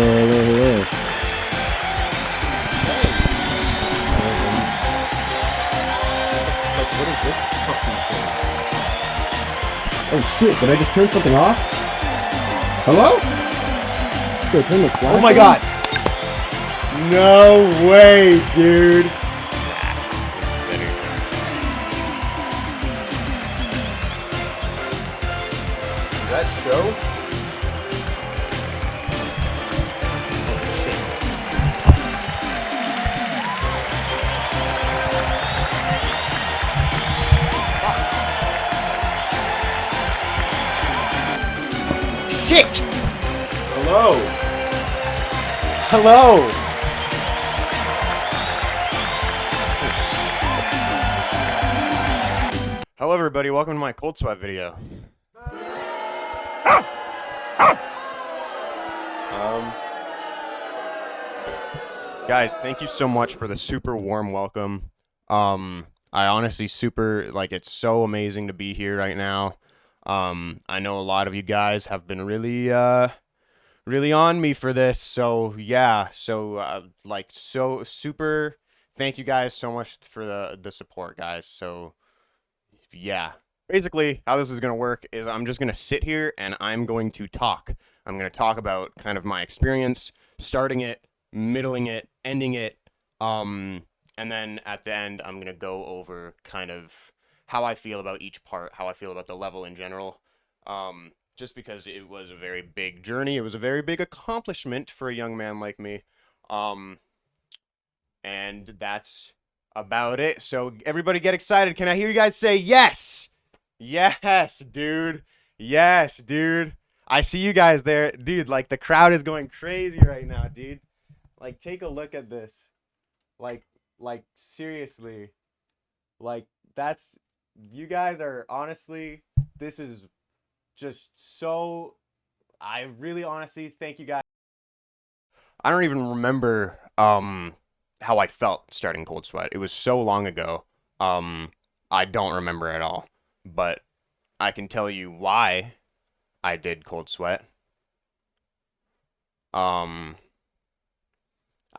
Hey. Like, what is this fucking thing? Oh shit, did I just turn something off? Hello? Did I turn the flash Oh my on? god! No way, dude! Is that show? Oh shit. Shit! Hello? Hello? Hello everybody, welcome to my cold sweat video. Guys, thank you so much for the super warm welcome. I honestly it's so amazing to be here right now. I know a lot of you guys have been really on me for this, so yeah, super thank you guys so much for the support, guys. So yeah, basically how this is going to work is I'm just going to sit here and I'm going to talk. I'm going to talk about kind of my experience starting it, middling it, ending it, and then at the end I'm going to go over kind of how I feel about each part, how I feel about the level in general. Just because it was a very big journey, it was a very big accomplishment for a young man like me. And that's about it. So everybody get excited. Can I hear you guys say yes? Yes, dude. Yes, dude. I see you guys there. Dude, like the crowd is going crazy right now, dude. Like take a look at this. Like seriously. Like that's you guys are honestly, this is just so, I really honestly thank you guys. I don't even remember how I felt starting cold sweat. It was so long ago. I don't remember at all. But I can tell you why I did cold sweat. I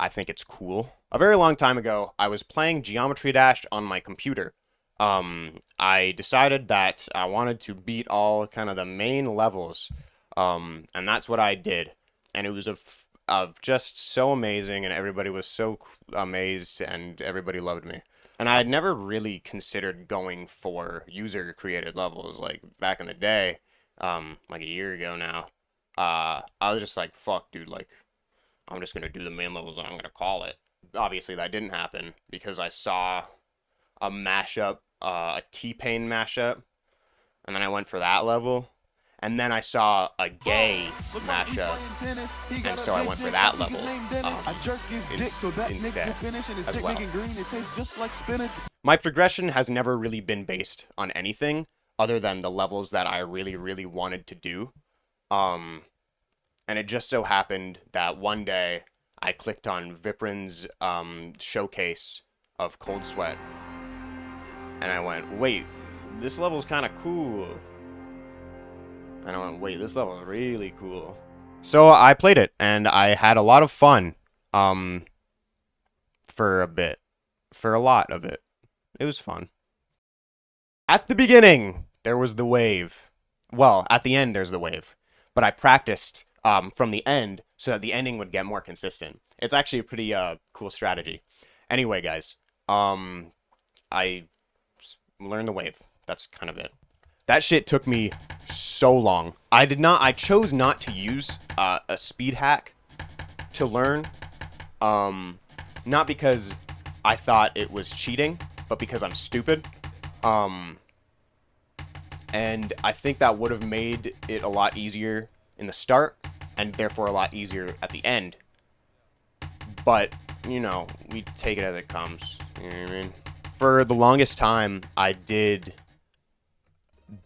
think it's cool. A very long time ago, I was playing Geometry Dash on my computer. I decided that I wanted to beat all kind of the main levels, and that's what I did. And it was just so amazing, and everybody was so amazed, and everybody loved me. And I had never really considered going for user-created levels, like back in the day, like a year ago now. I was just like, fuck, dude, like, I'm just gonna do the main levels and I'm gonna call it. Obviously, that didn't happen because I saw a mashup, a T-Pain mashup, and then I went for that level. And then I saw a gay mashup, and so I went for that level instead as well. My progression has never really been based on anything other than the levels that I really, really wanted to do. And it just so happened that one day I clicked on Viprin's showcase of Cold Sweat, and I went, wait, this level's kind of cool. And I went, wait, this level is really cool. So I played it, and I had a lot of fun for a bit. For a lot of it. It was fun. At the beginning, there was the wave. Well, at the end, there's the wave. But I practiced from the end so that the ending would get more consistent. It's actually a pretty cool strategy. Anyway, guys, I learned the wave. That's kind of it. That shit took me so long. I chose not to use a speed hack to learn. Not because I thought it was cheating, but because I'm stupid. And I think that would have made it a lot easier in the start, and therefore a lot easier at the end. But, you know, we take it as it comes. You know what I mean? For the longest time, I did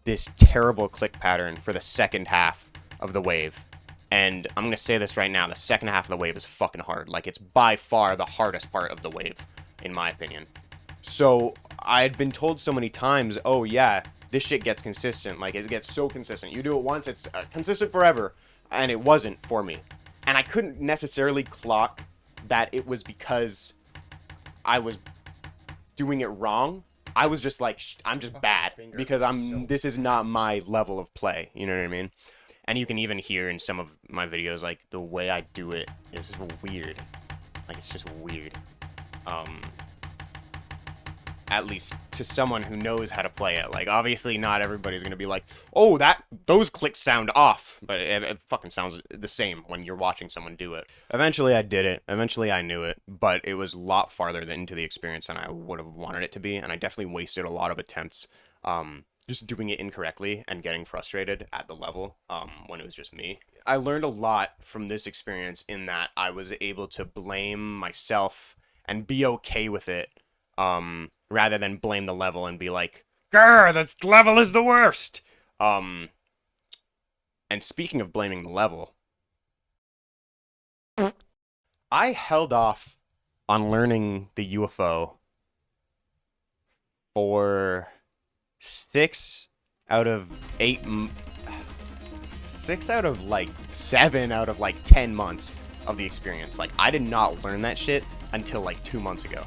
this terrible click pattern for the second half of the wave. And I'm going to say this right now, the second half of the wave is fucking hard. Like, it's by far the hardest part of the wave, in my opinion. So, I had been told so many times, oh yeah, this shit gets consistent. Like, it gets so consistent. You do it once, it's consistent forever. And it wasn't for me. And I couldn't necessarily clock that it was because I was doing it wrong. I was just like, I'm just bad because this is not my level of play. You know what I mean? And you can even hear in some of my videos, like, the way I do it is weird. Like, it's just weird. At least to someone who knows how to play it. Like, obviously not everybody's gonna be like, oh, those clicks sound off. But it fucking sounds the same when you're watching someone do it. Eventually I did it. Eventually I knew it. But it was a lot farther into the experience than I would have wanted it to be. And I definitely wasted a lot of attempts just doing it incorrectly and getting frustrated at the level when it was just me. I learned a lot from this experience in that I was able to blame myself and be okay with it. Rather than blame the level and be like, grr, this level is the worst. And speaking of blaming the level, I held off on learning the UFO for 6 out of 7 out of 10 months of the experience. Like, I did not learn that shit until like 2 months ago.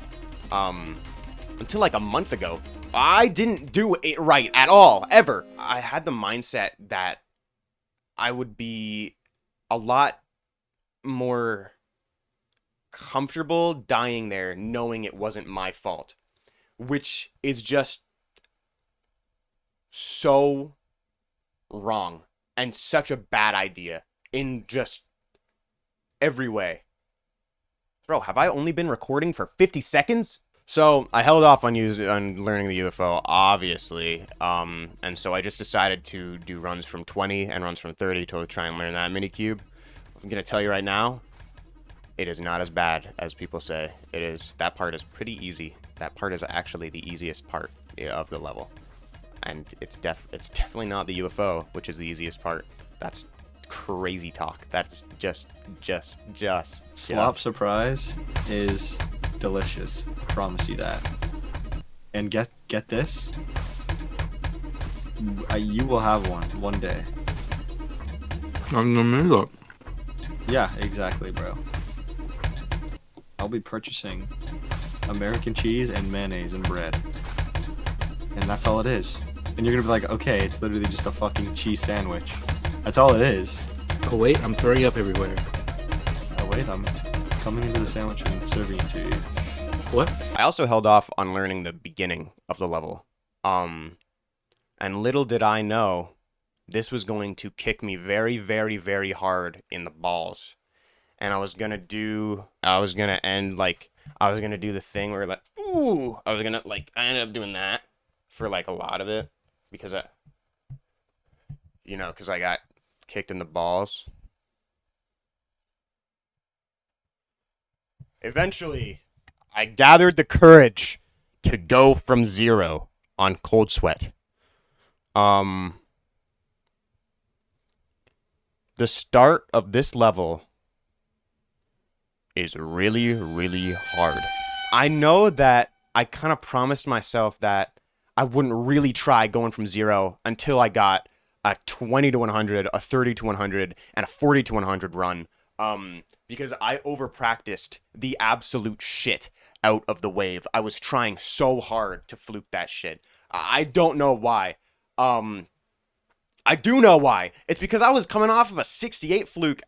Until like a month ago, I didn't do it right at all, ever. I had the mindset that I would be a lot more comfortable dying there knowing it wasn't my fault, which is just so wrong and such a bad idea in just every way. Bro, have I only been recording for 50 seconds? So I held off on learning the UFO, obviously, and so I just decided to do runs from 20 and runs from 30 to try and learn that minikube. I'm gonna tell you right now, it is not as bad as people say it is. That part is pretty easy. That part is actually the easiest part of the level, and it's definitely not the UFO, which is the easiest part. That's crazy talk. That's just. Slop surprise is delicious. I promise you that. And get this. You will have one day. I'm gonna look. Yeah, exactly, bro. I'll be purchasing American cheese and mayonnaise and bread. And that's all it is. And you're gonna be like, okay, it's literally just a fucking cheese sandwich. That's all it is. Oh wait, I'm throwing up everywhere. Oh wait, I'm coming into the sandwich and serving it to you. What? I also held off on learning the beginning of the level. And little did I know, this was going to kick me very, very, very hard in the balls. And I was gonna do the thing where like, ooh, I ended up doing that for like a lot of it because I got kicked in the balls. Eventually, I gathered the courage to go from 0 on Cold Sweat. The start of this level is really, really hard. I know that I kind of promised myself that I wouldn't really try going from 0 until I got a 20 to 100, a 30 to 100, and a 40 to 100 run. Because I over-practiced the absolute shit out of the wave. I was trying so hard to fluke that shit. I don't know why. I do know why. It's because I was coming off of a 68 fluke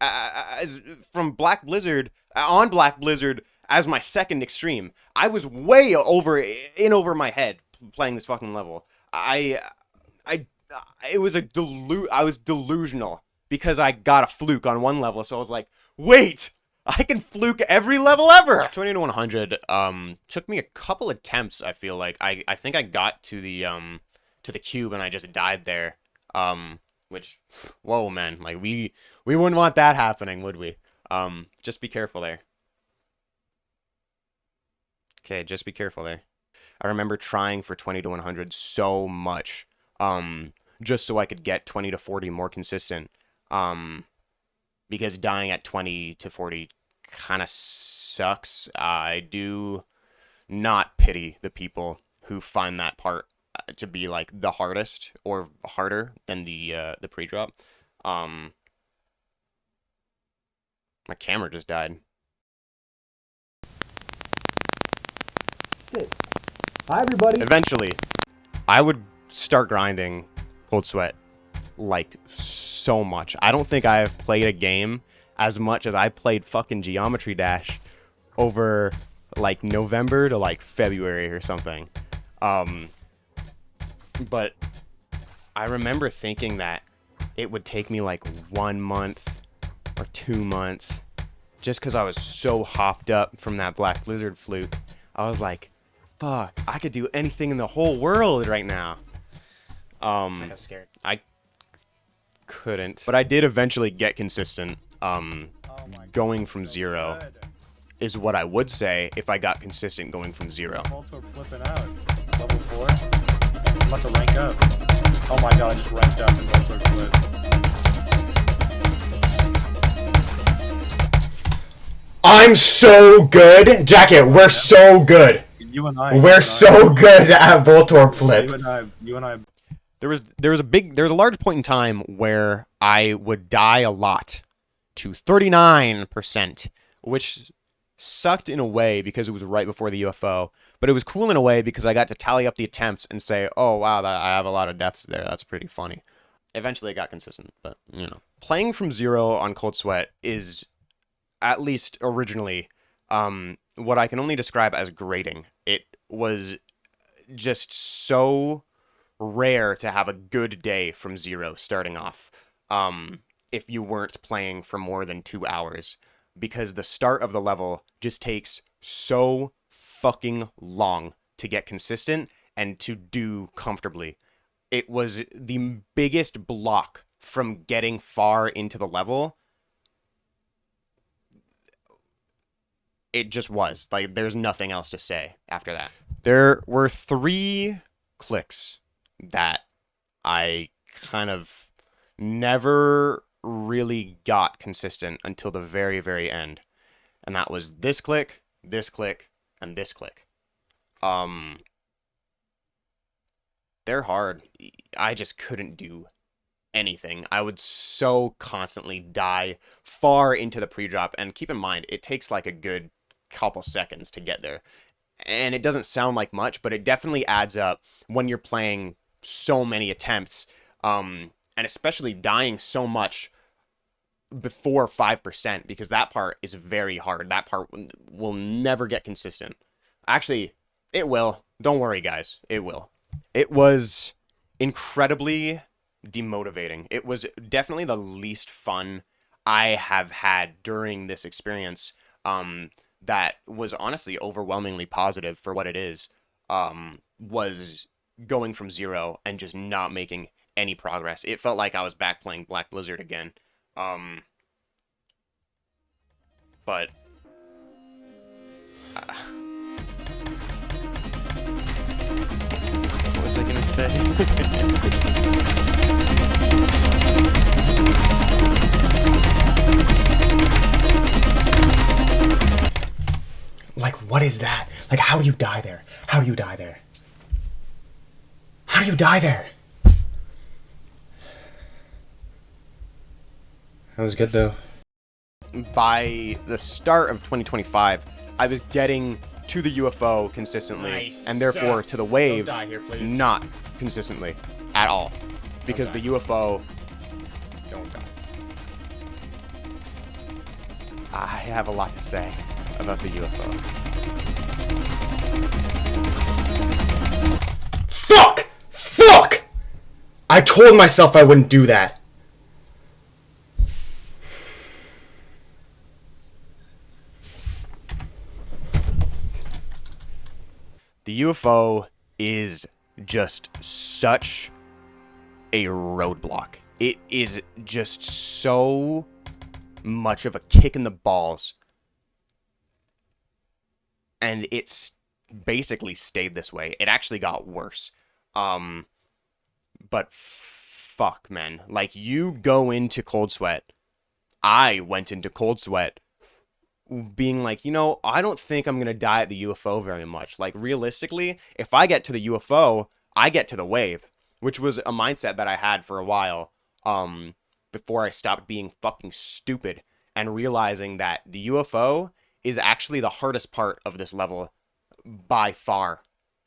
from Black Blizzard, on Black Blizzard, as my second extreme. I was way over my head playing this fucking level. I was delusional because I got a fluke on one level, so I was like, wait, I can fluke every level ever. 20 to 100 took me a couple attempts. I feel like I think I got to the cube and I just died there. Which, whoa, man, like we wouldn't want that happening, would we? Just be careful there. Okay, just be careful there. I remember trying for 20 to 100 so much, just so I could get 20 to 40 more consistent. Because dying at 20 to 40 kind of sucks. I do not pity the people who find that part to be like the hardest or harder than the pre-drop. My camera just died. Hi, everybody. Eventually, I would start grinding Cold Sweat like so much. I don't think I have played a game as much as I played fucking Geometry Dash over like November to like February or something. But I remember thinking that it would take me like 1 month or 2 months just because I was so hopped up from that Black Blizzard flute. I was like, fuck, I could do anything in the whole world right now. I got scared. I couldn't. But I did eventually get consistent. Going from 0 is what I would say if I got consistent going from 0. Flipping out. Level 4. I'm about to rank up. Oh my god, I just ranked up in Voltor Flip. I'm so good! Jacket, we're so good! We're so good at Voltorb Flip. You and I. There was a large point in time where I would die a lot to 39%, which sucked in a way because it was right before the UFO, but it was cool in a way because I got to tally up the attempts and say, oh wow, I have a lot of deaths there. That's pretty funny. Eventually it got consistent, but you know. Playing from 0 on Cold Sweat is, at least originally, what I can only describe as grating. It was just so rare to have a good day from 0 starting off, if you weren't playing for more than 2 hours, because the start of the level just takes so fucking long to get consistent and to do comfortably. It was the biggest block from getting far into the level. It just was. Like, there's nothing else to say after that. There were 3 clicks that I kind of never really got consistent until the very, very end. And that was this click, and this click. They're hard. I just couldn't do anything. I would so constantly die far into the pre-drop. And keep in mind, it takes like a good couple seconds to get there. And it doesn't sound like much, but it definitely adds up when you're playing so many attempts, and especially dying so much before 5%, because that part is very hard. That part will never get consistent. Actually, it will. Don't worry, guys. It will. It was incredibly demotivating. It was definitely the least fun I have had during this experience. That was honestly overwhelmingly positive for what it is. Was going from 0 and just not making any progress. It felt like I was back playing Black Blizzard again. But what was I gonna say? Like, what is that? Like, how do you die there? How do you die there? How do you die there? That was good, though. By the start of 2025, I was getting to the UFO consistently, and therefore to the wave, not consistently at all. Because the UFO... Don't die. I have a lot to say about the UFO. Fuck! Fuck! I told myself I wouldn't do that. The UFO is just such a roadblock. It is just so much of a kick in the balls. And it's basically stayed this way. It actually got worse. But fuck, man. Like, you go into Cold Sweat. I went into Cold Sweat being like, you know, I don't think I'm going to die at the UFO very much. Like, realistically, if I get to the UFO, I get to the wave, which was a mindset that I had for a while, before I stopped being fucking stupid and realizing that the UFO is actually the hardest part of this level by far.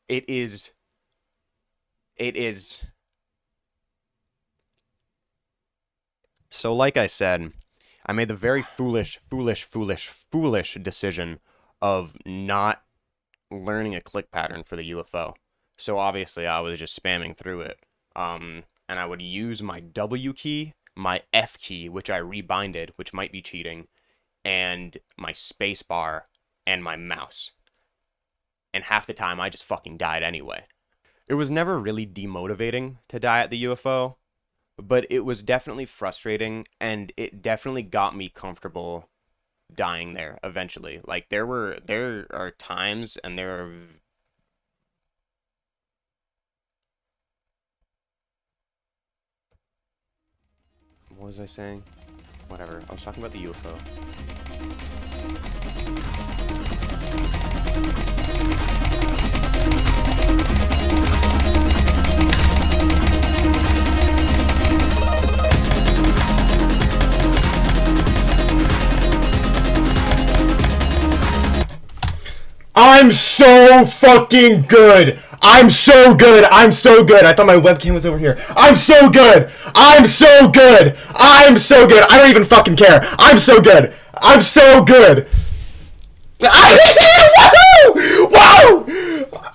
It is. So like I said, I made the very foolish decision of not learning a click pattern for the UFO. So obviously I was just spamming through it. And I would use my W key, my F key, which I rebinded, which might be cheating, and my space bar and my mouse. And half the time I just fucking died anyway. It was never really demotivating to die at the UFO, but it was definitely frustrating, and it definitely got me comfortable dying there eventually. Like there are times, and there are what was I saying? Whatever. I was talking about the UFO. I'm so fucking good. I'm so good. I'm so good. I thought my webcam was over here. I'm so good. I'm so good. I'm so good. I don't even fucking care. I'm so good. I'm so good. Whoa!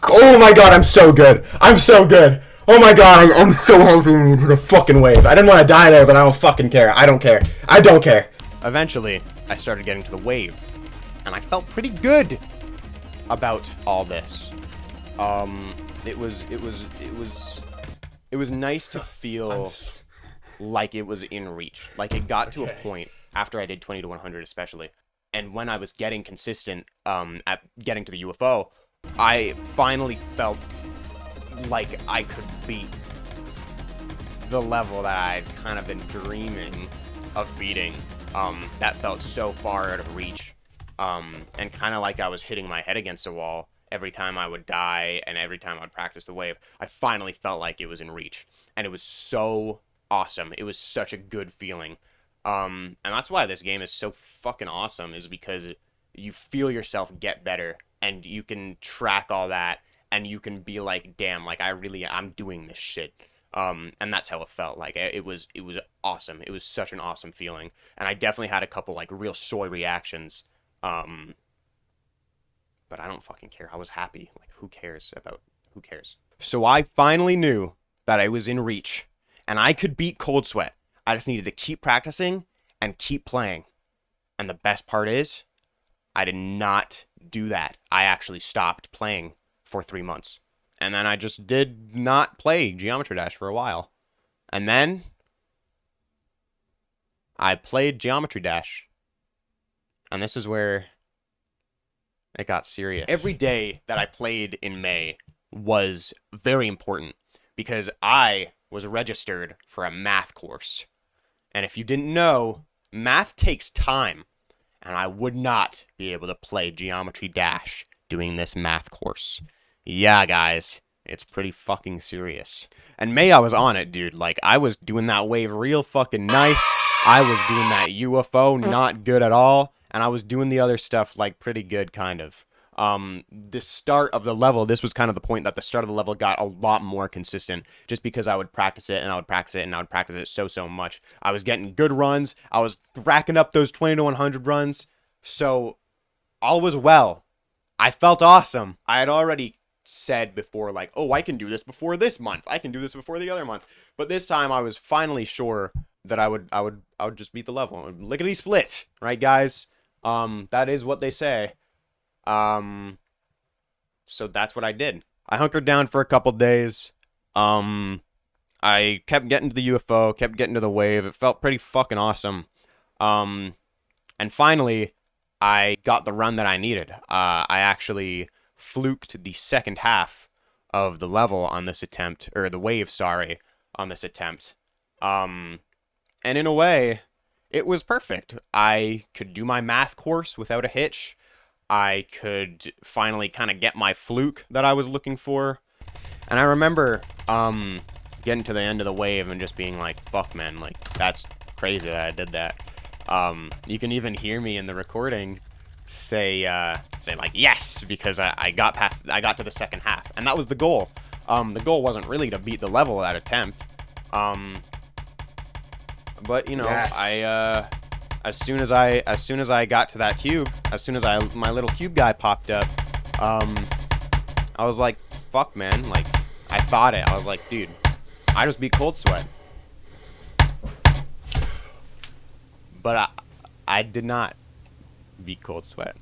Oh my god, I'm so good. I'm so good. Oh my god, I'm so happy for the fucking wave. I didn't want to die there, but I don't fucking care. I don't care. I don't care. Eventually, I started getting to the wave, and I felt pretty good about all this. It was nice to feel like it was in reach. Like it got to a point after I did 20 to 100 especially, and when I was getting consistent at getting to the UFO, I finally felt like I could beat the level that I'd kind of been dreaming of beating. That felt so far out of reach. And kind of like I was hitting my head against a wall every time I would die and every time I would practice the wave. I finally felt like it was in reach, and it was so awesome. It was such a good feeling. And that's why this game is so fucking awesome, is because you feel yourself get better, and you can track all that, and you can be like, damn, like I'm doing this shit. And that's how it felt. Like it was awesome. It was such an awesome feeling. And I definitely had a couple like real soy reactions. But I don't fucking care. I was happy. Like, who cares? So I finally knew that I was in reach, and I could beat Cold Sweat. I just needed to keep practicing and keep playing. And the best part is, I did not do that. I actually stopped playing for 3 months. And then I just did not play Geometry Dash for a while. And then I played Geometry Dash. And this is where it got serious. Every day that I played in May was very important because I was registered for a math course. And if you didn't know, math takes time. And I would not be able to play Geometry Dash doing this math course. Yeah, guys, it's pretty fucking serious. And May, I was on it, dude. Like, I was doing that wave real fucking nice. I was doing that UFO not good at all. And I was doing the other stuff, like, pretty good, kind of. The start of the level, this was kind of the point that the start of the level got a lot more consistent, just because I would practice it, and I would practice it, and I would practice it so much. I was getting good runs. I was racking up those 20 to 100 runs. So, all was well. I felt awesome. I had already said before, like, oh, I can do this before this month. I can do this before the other month. But this time, I was finally sure that I would just beat the level. Lickety split, right, guys? That is what they say. So that's what I did. I hunkered down for a couple days. I kept getting to the UFO, kept getting to the wave. It felt pretty fucking awesome. And finally, I got the run that I needed. I actually fluked the second half of the level on this attempt, or the wave, sorry, on this attempt. And in a way, it was perfect. I could do my math course without a hitch. I could finally kind of get my fluke that I was looking for. And I remember getting to the end of the wave and just being like, fuck, man, like, that's crazy that I did that. You can even hear me in the recording say like yes, because I got to the second half, and that was the goal. The goal wasn't really to beat the level at attempt. But you know, Yes. as soon as I got to that cube, as soon as my little cube guy popped up, I was like, fuck, man. Like, I thought it. I was like, dude, I just beat Cold Sweat. But I did not beat Cold Sweat.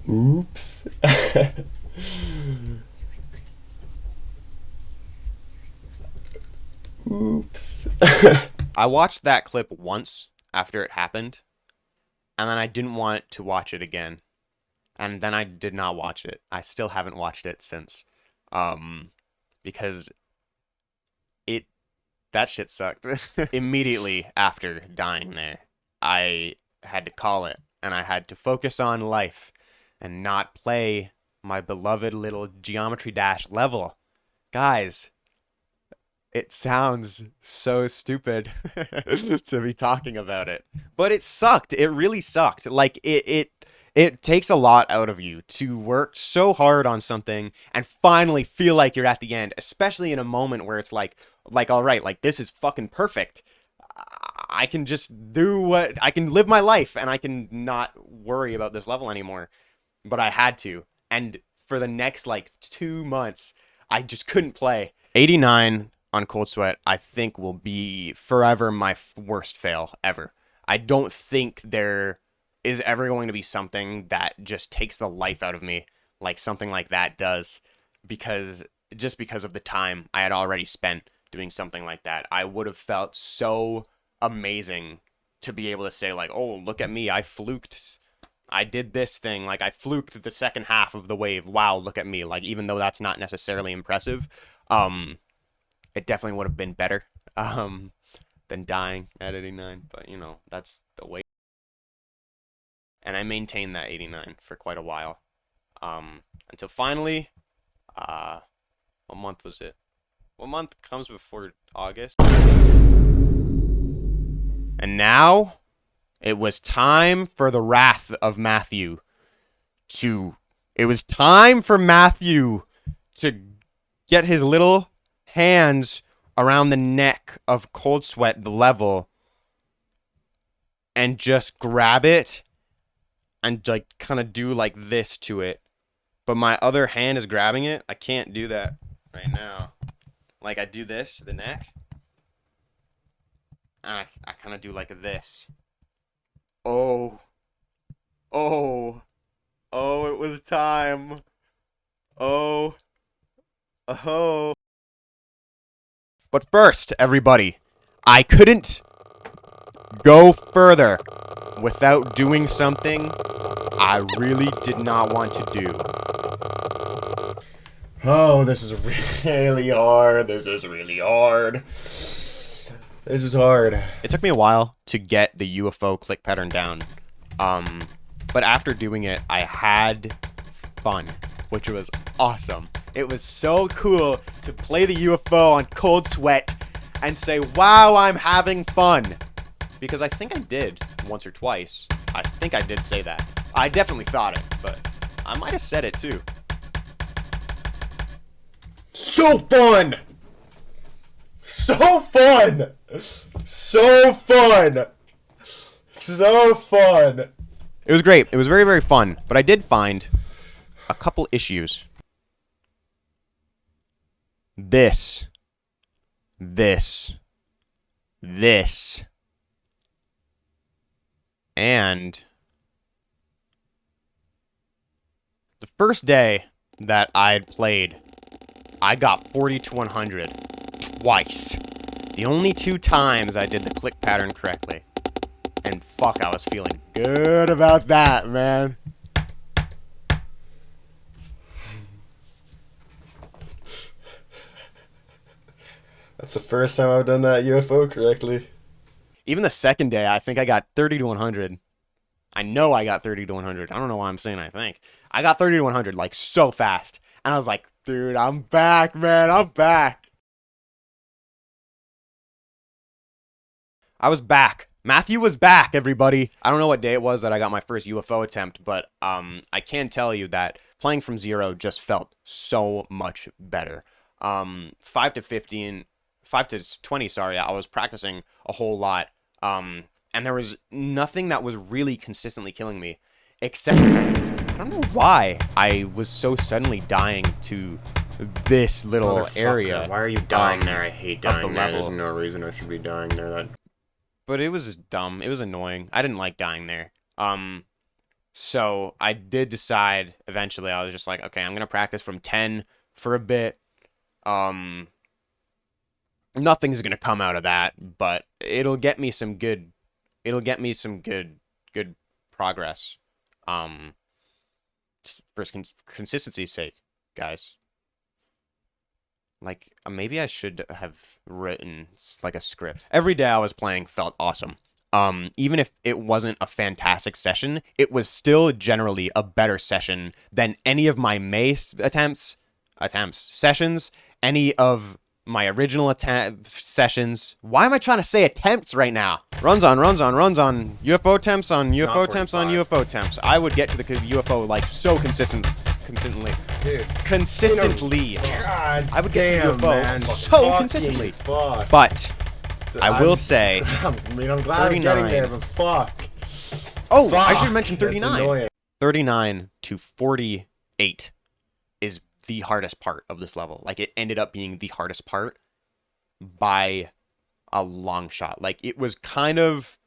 Oops. Oops. I watched that clip once after it happened, and then I didn't want to watch it again. And then I did not watch it. I still haven't watched it since. Because that shit sucked. Immediately after dying there, I had to call it, and I had to focus on life and not play my beloved little Geometry Dash level. Guys, it sounds so stupid to be talking about it, but it sucked. It really sucked. Like, it takes a lot out of you to work so hard on something and finally feel like you're at the end, especially in a moment where it's like, all right, like, this is fucking perfect. I can just do what I can, live my life, and I can not worry about this level anymore. But I had to, and for the next like 2 months, I just couldn't play. 89 on Cold Sweat, I think, will be forever my worst fail ever. I don't think there is ever going to be something that just takes the life out of me like something like that does, because of the time I had already spent doing something like that. I would have felt so amazing to be able to say, like, oh, look at me, I did this thing, like, I fluked the second half of the wave. Wow, look at me. Like, even though that's not necessarily impressive, it definitely would have been better than dying at 89. But, you know, that's the way. And I maintained that 89 for quite a while. Until finally, what month was it? What month comes before August? And now, it was time for the wrath of Matthew it was time for Matthew to get his little hands around the neck of Cold Sweat, the level, and just grab it and, like, kind of do like this to it. But my other hand is grabbing it. I can't do that right now. Like, I do this to the neck, and I kind of do like this. Oh, it was time. Oh. But first, everybody, I couldn't go further without doing something I really did not want to do. Oh, this is really hard. This is really hard. This is hard. It took me a while to get the UFO click pattern down. But after doing it, I had fun, which was awesome. It was so cool to play the UFO on Cold Sweat and say, wow, I'm having fun. Because I think I did once or twice. I think I did say that. I definitely thought it, but I might have said it too. So fun! So fun! So fun! So fun! It was great. It was very, very fun. But I did find a couple issues. This. And the first day that I had played, I got 40 to 100 twice. The only 2 times I did the click pattern correctly. And fuck, I was feeling good about that, man. That's the first time I've done that UFO correctly. Even the second day, I think I got 30 to 100. I know I got 30 to 100. I don't know why I'm saying I think. I got 30 to 100, like, so fast. And I was like, dude, I'm back, man. I'm back. I was back. Matthew was back, everybody. I don't know what day it was that I got my first UFO attempt, but I can tell you that playing from 0 just felt so much better. 5 to 20, sorry, I was practicing a whole lot. And there was nothing that was really consistently killing me, except I don't know why I was so suddenly dying to this little area. Why are you dying there? I hate dying there. level. There's no reason I should be dying there. But it was just dumb. It was annoying. I didn't like dying there. So I did decide eventually. I was just like, okay, I'm gonna practice from 10 for a bit. Nothing's gonna come out of that, but it'll get me some good. It'll get me some good progress. For consistency's sake, guys. Like, maybe I should have written like a script. Every day I was playing felt awesome. Even if it wasn't a fantastic session, it was still generally a better session than any of my sessions, any of my original sessions. Why am I trying to say attempts right now? Runs on. UFO attempts on UFO attempts on UFO attempts. I would get to the UFO like so consistently. Dude. Consistently. God I would get to the UFO man. so consistently. Fuck. But I will say, I mean, I'm glad I'm getting there, but fuck. oh, Fuck. I should mention That's 39. annoying. 39 to 48 is the hardest part of this level. Like, it ended up being the hardest part by a long shot. Like, it was kind of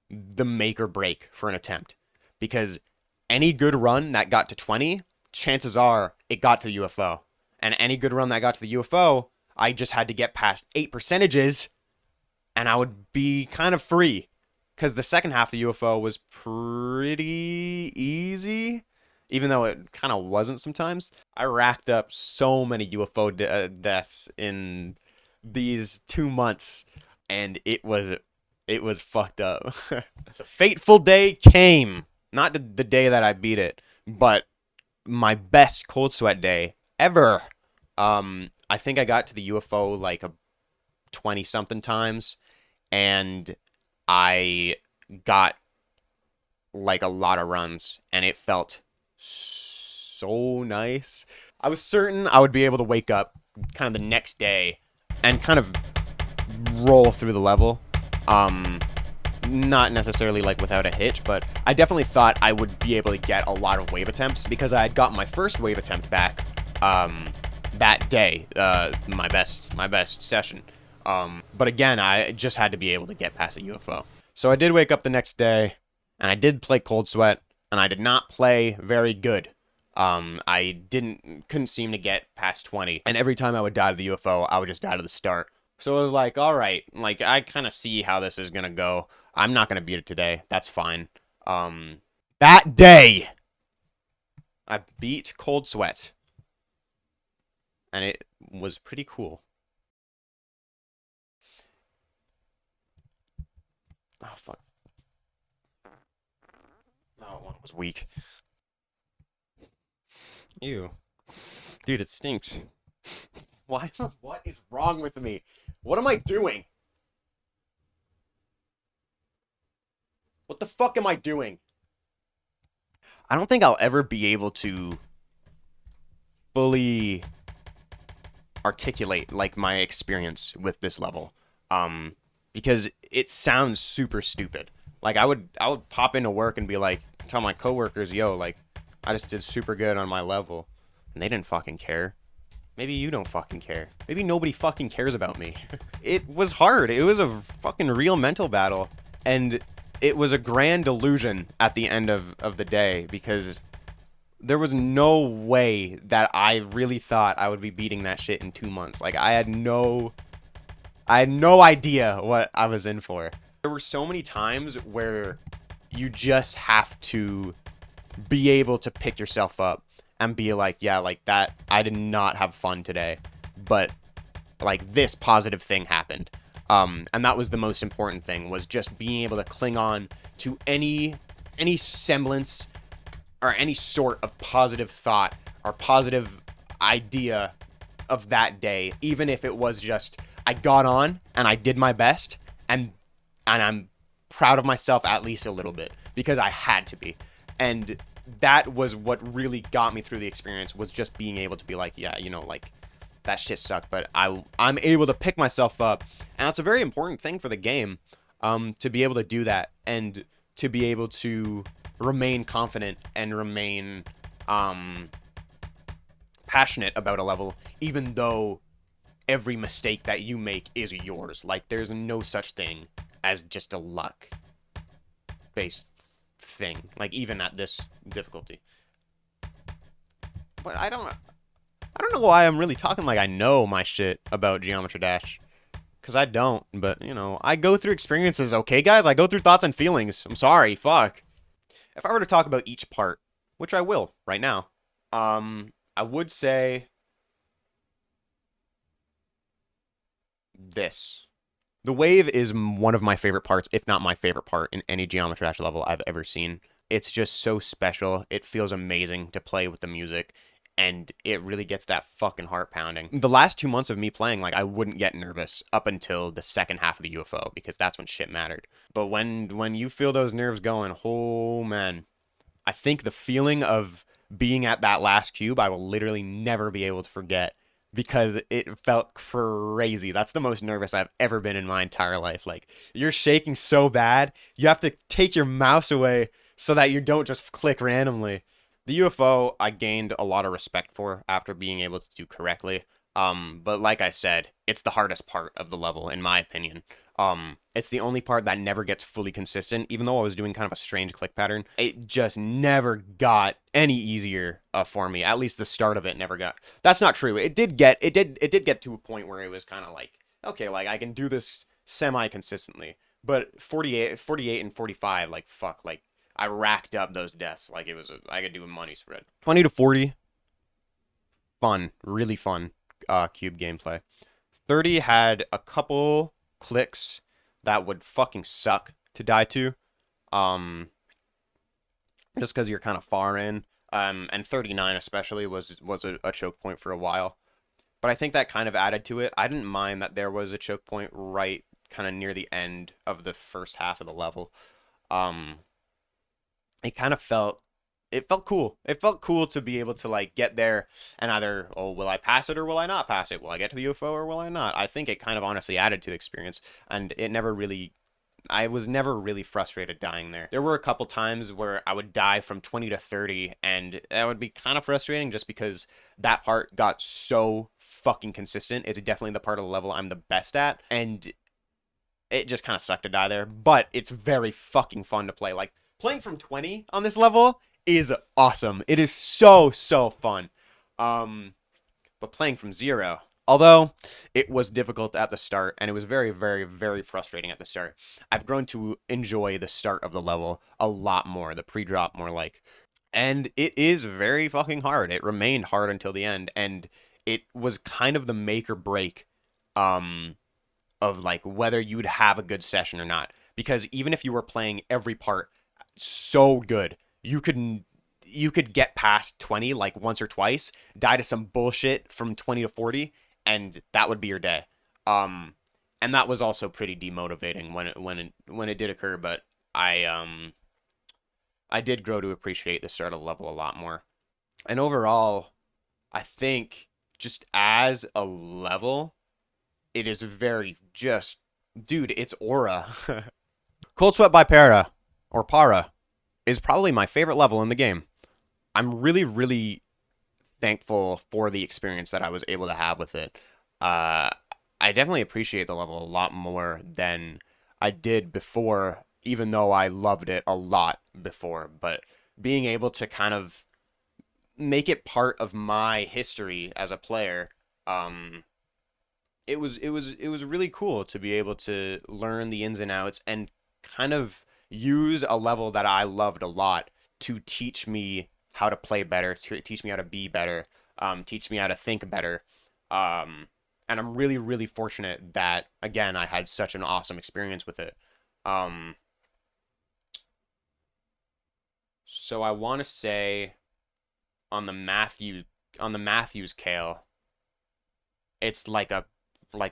the make or break for an attempt, because any good run that got to 20, chances are it got to the UFO. And any good run that got to the UFO, I just had to get past 8 percentages and I would be kind of free. Because the second half of the UFO was pretty easy, even though it kind of wasn't sometimes. I racked up so many UFO deaths in these 2 months, and it was fucked up. The fateful day came. Not the day that I beat it, but my best cold sweat day ever. I think I got to the UFO like a 20-something times, and I got like a lot of runs, and it felt so nice. I was certain I would be able to wake up kind of the next day and kind of roll through the level. Not necessarily like without a hitch, but I definitely thought I would be able to get a lot of wave attempts because I had got my first wave attempt back that day, my best session. But again, I just had to be able to get past a UFO. So I did wake up the next day, and I did play Cold Sweat, and I did not play very good. I couldn't seem to get past 20, and every time I would die to the UFO, I would just die to the start. So I was like, all right, like, I kind of see how this is gonna go. I'm not gonna beat it today. That's fine. That day, I beat Cold Sweat, and it was pretty cool. Oh, fuck. Oh, one was weak. Ew. Dude, it stinks. Why? What is wrong with me? What am I doing? What the fuck am I doing? I don't think I'll ever be able to fully articulate like my experience with this level. Because it sounds super stupid. Like, I would pop into work and be like, tell my coworkers, yo, like, I just did super good on my level. And they didn't fucking care. Maybe you don't fucking care. Maybe nobody fucking cares about me. It was hard. It was a fucking real mental battle. And it was a grand delusion at the end of the day, because there was no way that I really thought I would be beating that shit in 2 months. Like, I had no idea what I was in for. There were so many times where you just have to be able to pick yourself up and be like, yeah, like that, I did not have fun today, but like this positive thing happened. And that was the most important thing, was just being able to cling on to any semblance or any sort of positive thought or positive idea of that day, even if it was just, I got on and I did my best, and and I'm proud of myself at least a little bit because I had to be. And that was what really got me through the experience, was just being able to be like, yeah, you know, like, that shit sucked, but I'm able to pick myself up. And that's a very important thing for the game, to be able to do that and to be able to remain confident and remain passionate about a level, even though every mistake that you make is yours. Like, there's no such thing as just a luck based thing, like, even at this difficulty. But I don't know why I'm really talking like I know my shit about Geometry Dash, because I don't. But, you know, I go through experiences, okay, guys? I go through thoughts and feelings. I'm sorry, fuck. If I were to talk about each part, which I will right now, I would say this. The wave is one of my favorite parts, if not my favorite part, in any Geometry Dash level I've ever seen. It's just so special. It feels amazing to play with the music, and it really gets that fucking heart pounding. The last 2 months of me playing, like, I wouldn't get nervous up until the second half of the UFO, because that's when shit mattered. But when you feel those nerves going, oh man, I think the feeling of being at that last cube, I will literally never be able to forget, because it felt crazy. That's the most nervous I've ever been in my entire life. Like, you're shaking so bad, you have to take your mouse away so that you don't just click randomly. The UFO I gained a lot of respect for after being able to do correctly. But like I said, it's the hardest part of the level, in my opinion. It's the only part that never gets fully consistent, even though I was doing kind of a strange click pattern. It just never got any easier for me. At least the start of it never got. That's not true. It did get to a point where it was kind of like, okay, like, I can do this semi-consistently. But 48 and 45, like, fuck, like, I racked up those deaths like it was I could do a money spread. 20 to 40, fun, really fun cube gameplay. 30 had a couple clicks that would fucking suck to die to, just because you're kind of far in. And 39 especially was a choke point for a while. But I think that kind of added to it. I didn't mind that there was a choke point right kind of near the end of the first half of the level. It kind of felt cool. It felt cool to be able to, like, get there and either, oh, will I pass it or will I not pass it? Will I get to the UFO or will I not? I think it kind of honestly added to the experience, and I was never really frustrated dying there. There were a couple times where I would die from 20 to 30, and that would be kind of frustrating just because that part got so fucking consistent. It's definitely the part of the level I'm the best at, and it just kind of sucked to die there. But it's very fucking fun to play. Like, playing from 20 on this level is awesome. It is so fun. But playing from 0, although it was difficult at the start, and it was very, very, very frustrating at the start, I've grown to enjoy the start of the level a lot more, the pre-drop more like. And it is very fucking hard. It remained hard until the end, and it was kind of the make or break of, like, whether you'd have a good session or not. Because even if you were playing every part so good, you could get past 20 like once or twice, die to some bullshit from 20 to 40, and that would be your day. And that was also pretty demotivating when it did occur. But I did grow to appreciate the start of the level a lot more. And overall, I think just as a level, it is very just, dude, it's aura. Cold Sweat by Para, or Para, is probably my favorite level in the game. I'm really, really thankful for the experience that I was able to have with it. I definitely appreciate the level a lot more than I did before, even though I loved it a lot before. But being able to kind of make it part of my history as a player, it was really cool to be able to learn the ins and outs and kind of use a level that I loved a lot to teach me how to play better, to teach me how to be better, teach me how to think better. And I'm really, really fortunate that, again, I had such an awesome experience with it. So I want to say on the Matthews scale, it's like a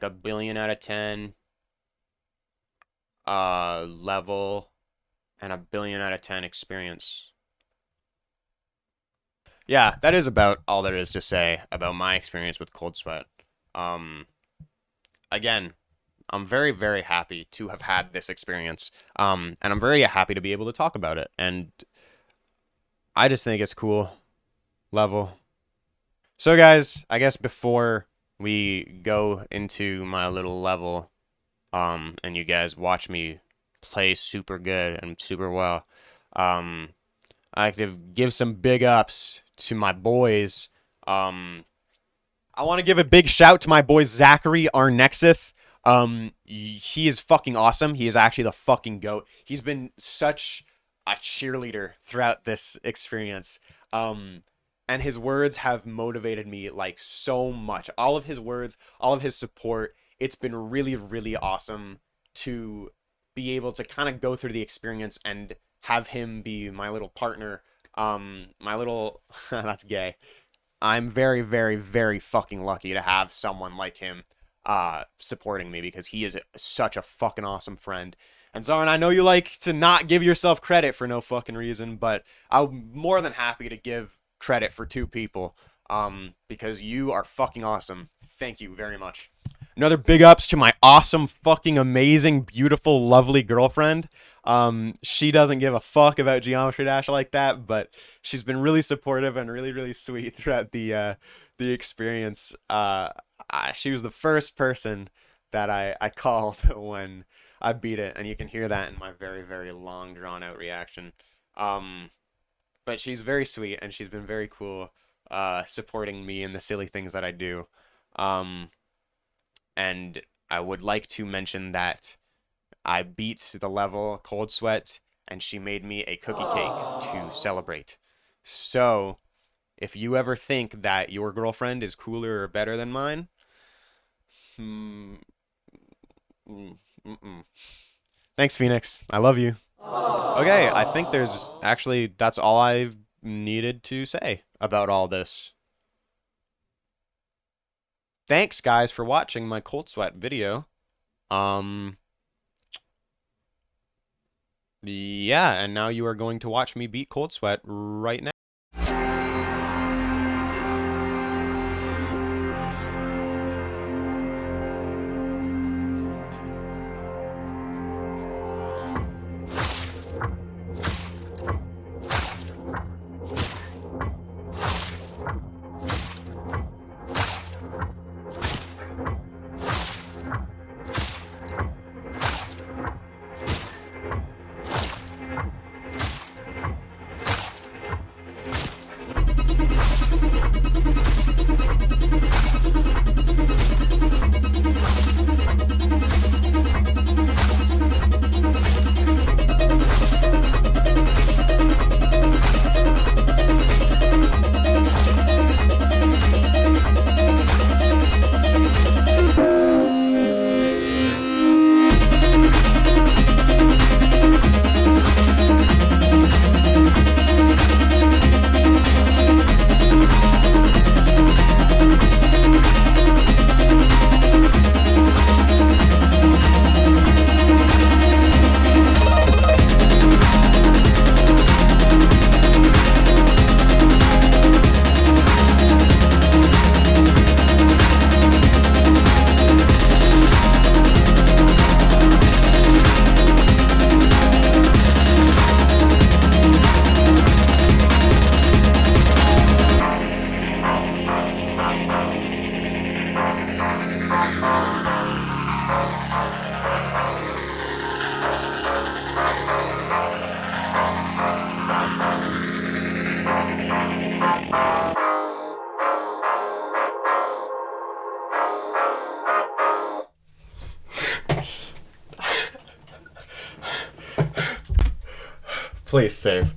billion out of 10. level and a billion out of 10 experience. Yeah, that is about all there is to say about my experience with Cold Sweat. Again, I'm very, very happy to have had this experience. And I'm very happy to be able to talk about it. And I just think it's cool. Level. So guys, I guess before we go into my little level, and you guys watch me play super good and super well, I like to give some big ups to my boys. I want to give a big shout to my boy Zachary Arnexith. He is fucking awesome. He is actually the fucking GOAT. He's been such a cheerleader throughout this experience. And his words have motivated me like so much. All of his words, all of his support. It's been really, really awesome to be able to kind of go through the experience and have him be my little partner. My little, that's gay. I'm very, very, very fucking lucky to have someone like him supporting me, because he is such a fucking awesome friend. And Zarin, I know you like to not give yourself credit for no fucking reason, but I'm more than happy to give credit for two people, because you are fucking awesome. Thank you very much. Another big ups to my awesome, fucking amazing, beautiful, lovely girlfriend. She doesn't give a fuck about Geometry Dash like that, but she's been really supportive and really, really sweet throughout the experience. She was the first person that I called when I beat it, and you can hear that in my very, very long, drawn-out reaction. But she's very sweet, and she's been very cool, supporting me in the silly things that I do. And I would like to mention that I beat the level Cold Sweat, and she made me a cookie cake to celebrate. So, if you ever think that your girlfriend is cooler or better than mine, thanks, Phoenix. I love you. Okay, I think that's all I've needed to say about all this. Thanks, guys, for watching my Cold Sweat video. Yeah, and now you are going to watch me beat Cold Sweat right now. Please save.